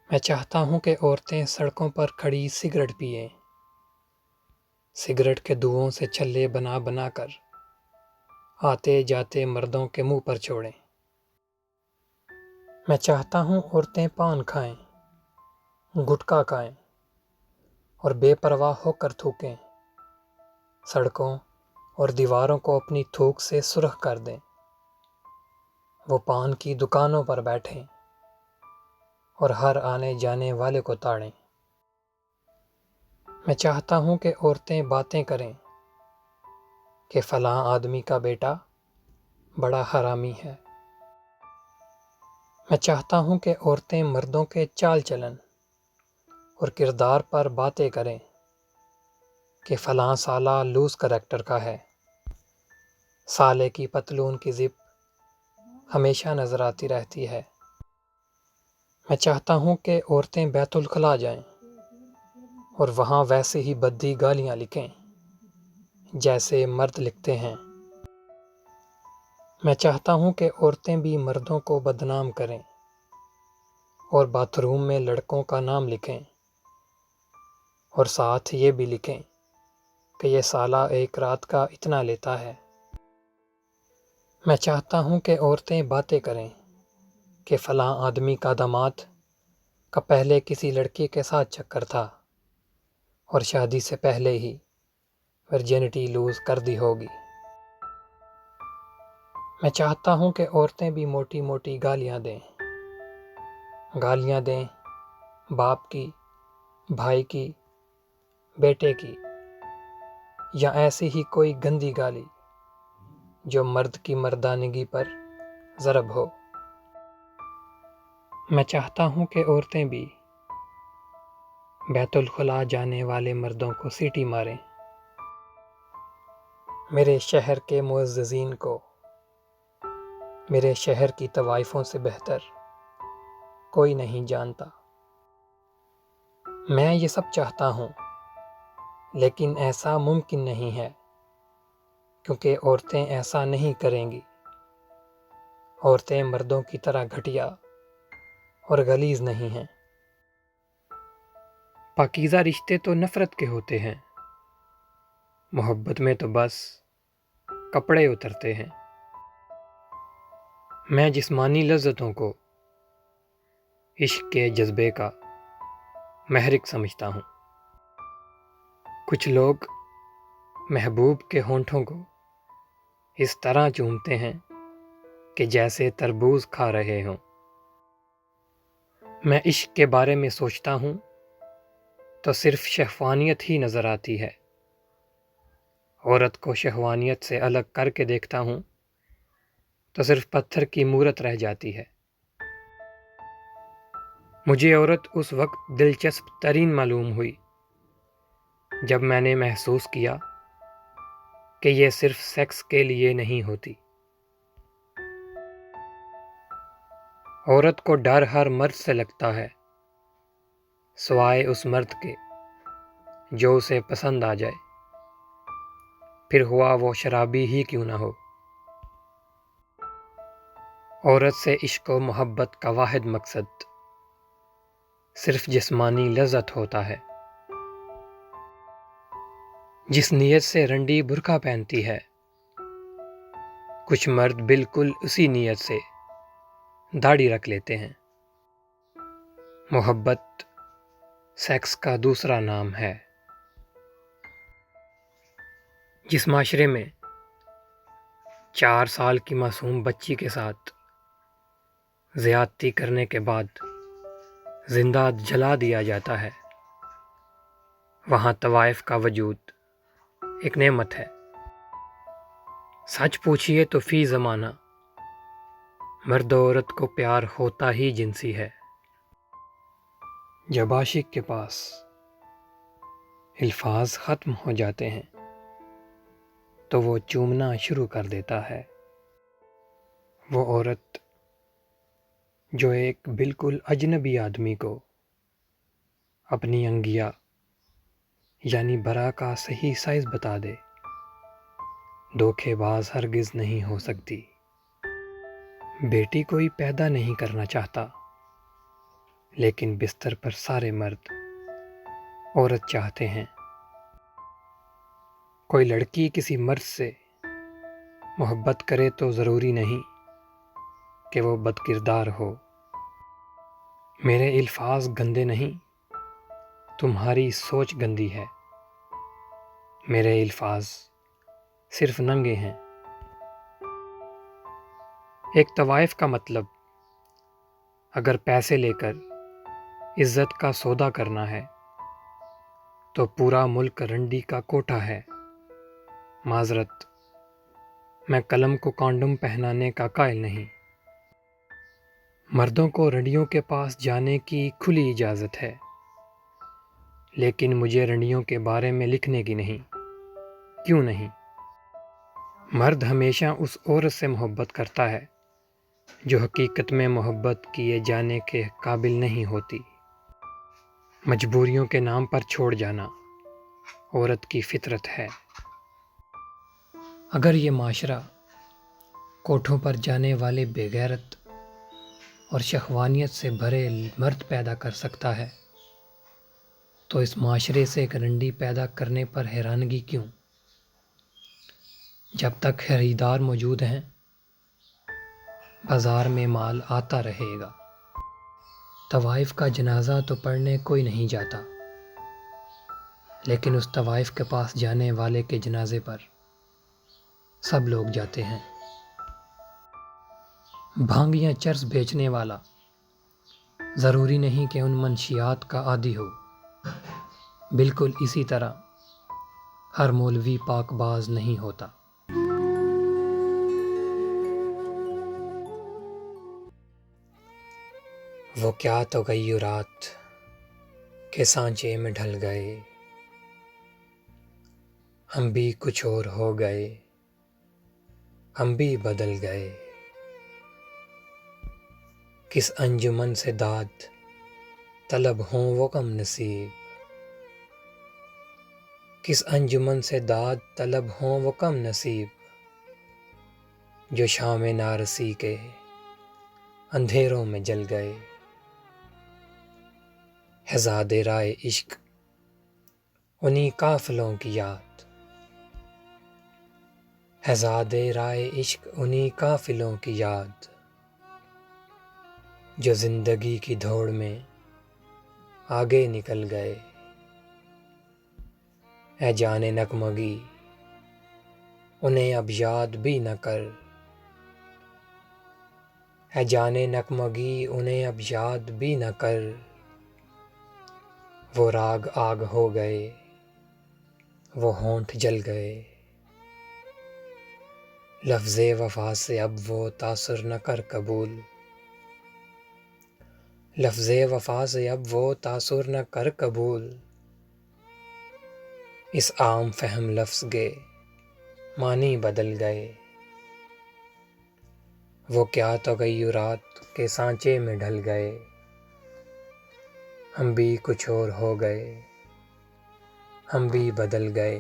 میں چاہتا ہوں کہ عورتیں سڑکوں پر کھڑی سگریٹ پئیں، سگریٹ کے دھوؤں سے چھلے بنا بنا کر آتے جاتے مردوں کے منہ پر چھوڑیں۔ میں چاہتا ہوں عورتیں پان کھائیں، گٹکا کھائیں اور بے پرواہ ہو کر تھوکیں، سڑکوں اور دیواروں کو اپنی تھوک سے سرخ کر دیں۔ وہ پان کی دکانوں پر بیٹھیں اور ہر آنے جانے والے کو تاڑیں۔ میں چاہتا ہوں کہ عورتیں باتیں کریں کہ فلاں آدمی کا بیٹا بڑا حرامی ہے۔ میں چاہتا ہوں کہ عورتیں مردوں کے چال چلن اور کردار پر باتیں کریں کہ فلاں سالہ لوز کریکٹر کا ہے، سالے کی پتلون کی زپ ہمیشہ نظر آتی رہتی ہے۔ میں چاہتا ہوں کہ عورتیں بیت الخلاء جائیں اور وہاں ویسے ہی بدی گالیاں لکھیں جیسے مرد لکھتے ہیں۔ میں چاہتا ہوں کہ عورتیں بھی مردوں کو بدنام کریں اور باتھ روم میں لڑکوں کا نام لکھیں اور ساتھ یہ بھی لکھیں کہ یہ سالہ ایک رات کا اتنا لیتا ہے۔ میں چاہتا ہوں کہ عورتیں باتیں کریں کہ فلاں آدمی کا داماد کا پہلے کسی لڑکی کے ساتھ چکر تھا اور شادی سے پہلے ہی ورجینٹی لوز کر دی ہوگی۔ میں چاہتا ہوں کہ عورتیں بھی موٹی موٹی گالیاں دیں باپ کی، بھائی کی، بیٹے کی، یا ایسی ہی کوئی گندی گالی جو مرد کی مردانگی پر ضرب ہو۔ میں چاہتا ہوں کہ عورتیں بھی بیت الخلاء جانے والے مردوں کو سیٹی ماریں۔ میرے شہر کے معززین کو میرے شہر کی طوائفوں سے بہتر کوئی نہیں جانتا۔ میں یہ سب چاہتا ہوں لیکن ایسا ممکن نہیں ہے کیونکہ عورتیں ایسا نہیں کریں گی۔ عورتیں مردوں کی طرح گھٹیا اور غلیظ نہیں ہیں۔ پاکیزہ رشتے تو نفرت کے ہوتے ہیں، محبت میں تو بس کپڑے اترتے ہیں۔ میں جسمانی لذتوں کو عشق کے جذبے کا محرک سمجھتا ہوں۔ کچھ لوگ محبوب کے ہونٹوں کو اس طرح چومتے ہیں کہ جیسے تربوز کھا رہے ہوں۔ میں عشق کے بارے میں سوچتا ہوں تو صرف شہوانیت ہی نظر آتی ہے۔ عورت کو شہوانیت سے الگ کر کے دیکھتا ہوں تو صرف پتھر کی مورت رہ جاتی ہے۔ مجھے عورت اس وقت دلچسپ ترین معلوم ہوئی جب میں نے محسوس کیا کہ یہ صرف سیکس کے لیے نہیں ہوتی۔ عورت کو ڈر ہر مرد سے لگتا ہے سوائے اس مرد کے جو اسے پسند آ جائے، پھر ہوا وہ شرابی ہی کیوں نہ ہو۔ عورت سے عشق و محبت کا واحد مقصد صرف جسمانی لذت ہوتا ہے۔ جس نیت سے رنڈی برقع پہنتی ہے، کچھ مرد بالکل اسی نیت سے داڑھی رکھ لیتے ہیں۔ محبت سیکس کا دوسرا نام ہے۔ جس معاشرے میں 4 سال کی معصوم بچی کے ساتھ زیادتی کرنے کے بعد زندہ جلا دیا جاتا ہے، وہاں طوائف کا وجود ایک نعمت ہے۔ سچ پوچھئے تو فی زمانہ مرد و عورت کو پیار ہوتا ہی جنسی ہے۔ جب عاشق کے پاس الفاظ ختم ہو جاتے ہیں تو وہ چومنا شروع کر دیتا ہے۔ وہ عورت جو ایک بالکل اجنبی آدمی کو اپنی انگیا یعنی برا کا صحیح سائز بتا دے، دھوکے باز ہرگز نہیں ہو سکتی۔ بیٹی کوئی پیدا نہیں کرنا چاہتا، لیکن بستر پر سارے مرد عورت چاہتے ہیں۔ کوئی لڑکی کسی مرد سے محبت کرے تو ضروری نہیں کہ وہ بد کردار ہو۔ میرے الفاظ گندے نہیں، تمہاری سوچ گندی ہے۔ میرے الفاظ صرف ننگے ہیں۔ ایک طوائف کا مطلب اگر پیسے لے کر عزت کا سودا کرنا ہے تو پورا ملک رنڈی کا کوٹھا ہے۔ معذرت، میں قلم کو کانڈوم پہنانے کا قائل نہیں۔ مردوں کو رنڈیوں کے پاس جانے کی کھلی اجازت ہے، لیکن مجھے رنڈیوں کے بارے میں لکھنے کی نہیں۔ کیوں نہیں؟ مرد ہمیشہ اس عورت سے محبت کرتا ہے جو حقیقت میں محبت کیے جانے کے قابل نہیں ہوتی۔ مجبوریوں کے نام پر چھوڑ جانا عورت کی فطرت ہے۔ اگر یہ معاشرہ کوٹھوں پر جانے والے بے غیرت اور شہوانیت سے بھرے مرد پیدا کر سکتا ہے تو اس معاشرے سے ایک رنڈی پیدا کرنے پر حیرانگی کیوں؟ جب تک خریدار موجود ہیں بازار میں مال آتا رہے گا۔ طوائف کا جنازہ تو پڑھنے کوئی نہیں جاتا، لیکن اس طوائف کے پاس جانے والے کے جنازے پر سب لوگ جاتے ہیں۔ بھانگ یا چرس بیچنے والا ضروری نہیں کہ ان منشیات کا عادی ہو۔ بالکل اسی طرح ہر مولوی پاک باز نہیں ہوتا۔ وہ کیا تغیرات کے سانچے میں ڈھل گئے، ہم بھی کچھ اور ہو گئے، ہم بھی بدل گئے۔ کس انجمن سے داد طلب ہوں وہ کم نصیب، کس انجمن سے داد طلب ہوں وہ کم نصیب، جو شام نارسی کے اندھیروں میں جل گئے۔ ہے زاد رائے عشق انہی قافلوں کی یاد، ہے زاد رائے عشق انہی قافلوں کی یاد، جو زندگی کی دوڑ میں آگے نکل گئے۔ اے جان نغمگی انہیں اب یاد بھی نہ کر، اے جان نغمگی انہیں اب یاد بھی نہ کر، وہ راگ آگ ہو گئے، وہ ہونٹ جل گئے۔ لفظ وفا سے اب وہ تاثر نہ کر قبول، لفظ وفا سے اب وہ تاثر نہ کر قبول، اس عام فہم لفظ کے معنی بدل گئے۔ وہ کیا تغیرات کے سانچے میں ڈھل گئے، ہم بھی کچھ اور ہو گئے، ہم بھی بدل گئے۔